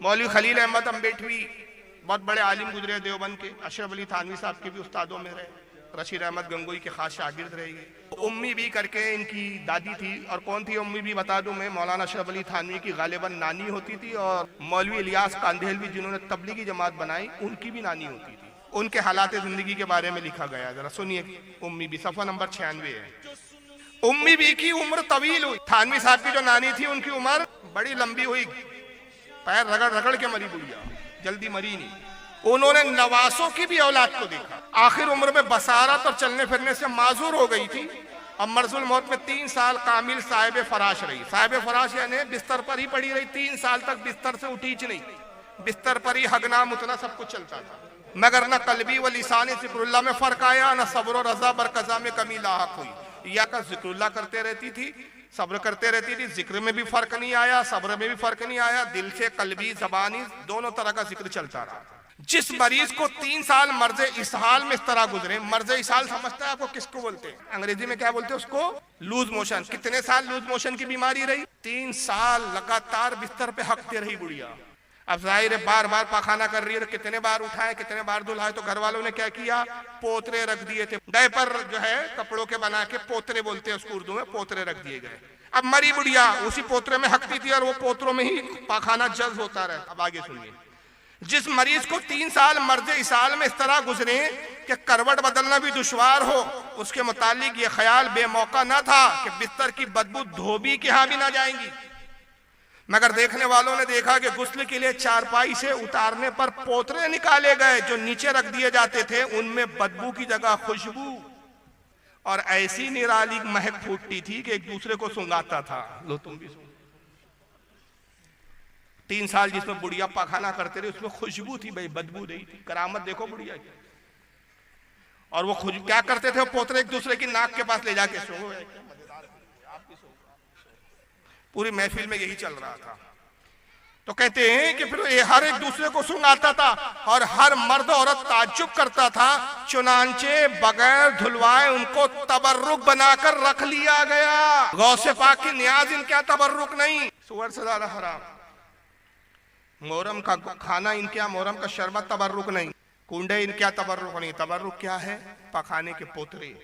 मौलवी खलील अहमद अम्बेठवी बहुत बड़े आलिम गुजरे देवबंद के, अशरफ अली थानवी साहब के भी उस्तादों में रहे, रशीद अहमद गंगोई के खास शागिर्द रहे। उम्मी भी करके इनकी दादी थी, और कौन थी उम्मी भी बता दूं मैं, मौलाना अशरफ अली थानवी की गालिबन नानी होती थी, और मौलवी इलियास कांदेलवी जिन्होंने तबलीगी जमात बनाई उनकी भी नानी होती थी। उनके हालात जिंदगी के बारे में लिखा गया, जरा सुनिए। उम्मी भी सफा नंबर 96 है। उम्मी भी की उम्र तवील हुई। थानवी साहब की जो नानी थी उनकी उम्र बड़ी लंबी हुई, पैर रगड़ रगड़ के मरी बुढ़िया, जल्दी मरी नहीं। उन्होंने नवासों की भी औलाद को देखा। आखिर उम्र में बसारत और चलने फिरने से माजूर हो गई थी। अब मर्जुल मौत में 3 साल कामिल साहिब फराश रही। साहिब फराश यानी बिस्तर पर ही पड़ी रही, 3 साल तक बिस्तर से उठीच नहीं, बिस्तर पर ही हगना मुतना सब कुछ चलता था। मगर न कल्बी व लिसानी जिक्रुल्लाह में फर्क आया, न सब्र और रजा बरकजा में कमी लाहक हुई। या का जिक्रुल्लाह करते रहती थी, सब्र करते रहती थी, जिक्र में भी फर्क नहीं आया, सब्र में भी फर्क नहीं आया, दिल से कल्बी जबानी दोनों तरह का जिक्र चलता रहा। जिस मरीज को 3 साल मर्ज इसहाल में इस तरह गुजरे, मर्ज इसहाल समझता है आपको किसको बोलते हैं? अंग्रेजी में क्या बोलते हैं उसको? Loose motion. कितने साल लूज मोशन की बीमारी रही? 3 साल लगातार बिस्तर पे हकते रही गुड़िया। अब जाहिर है बार बार पाखाना कर रही है, तो कितने बार उठाए कितने बार धुलाए, तो घर वालों ने क्या किया, पोतरे रख दिए थे। डायपर जो है कपड़ों के बना के पोतरे बोलते हैं उसको उर्दू में, पोतरे रख दिए गए। अब मरी बुढ़िया उसी पोतरे में हकती थी और वो पोतरों में ही पाखाना जज्ब होता रहा। अब आगे सुनिए। जिस मरीज को 3 साल मर्ज इसाल में इस तरह गुजरे कि करवट बदलना भी दुश्वार हो, उसके मुतालिक ये ख्याल बेमौका न था कि बिस्तर की बदबू धोबी के यहाँ भी ना जाएंगी। मगर देखने वालों ने देखा कि गुस्ल के लिए चारपाई से उतारने पर पोतरे निकाले गए जो नीचे रख दिए जाते थे, उनमें बदबू की जगह खुशबू और ऐसी निराली महक फूटती थी कि एक दूसरे को सुंगाता था। लो तुम भी 3 साल जिसमें बुढ़िया पाखाना करते रहे उसमें खुशबू थी भाई, बदबू नहीं थी। करामत देखो बुढ़िया की। और वो खुशबू क्या करते थे, पोतरे एक दूसरे की नाक के पास ले जाके सो, पूरी महफिल में यही चल रहा था। तो कहते हैं कि फिर ये हर एक दूसरे को सुंगाता था और हर मर्द औरत ताज्जुब करता था, चुनांचे बगैर धुलवाए उनको तबर्रुक बनाकर रख लिया गया। गौसे पाक की नियाज इनके यहाँ तबर्रुक नहीं, सुअर से ज्यादा हराम। मोहर्रम का खाना इनके यहाँ, मोहर्रम का शरबत तबर्रुक नहीं, कुंडे इनके यहाँ तबर्रुक नहीं। तबर्रुक क्या है? पखाने के पोतरे।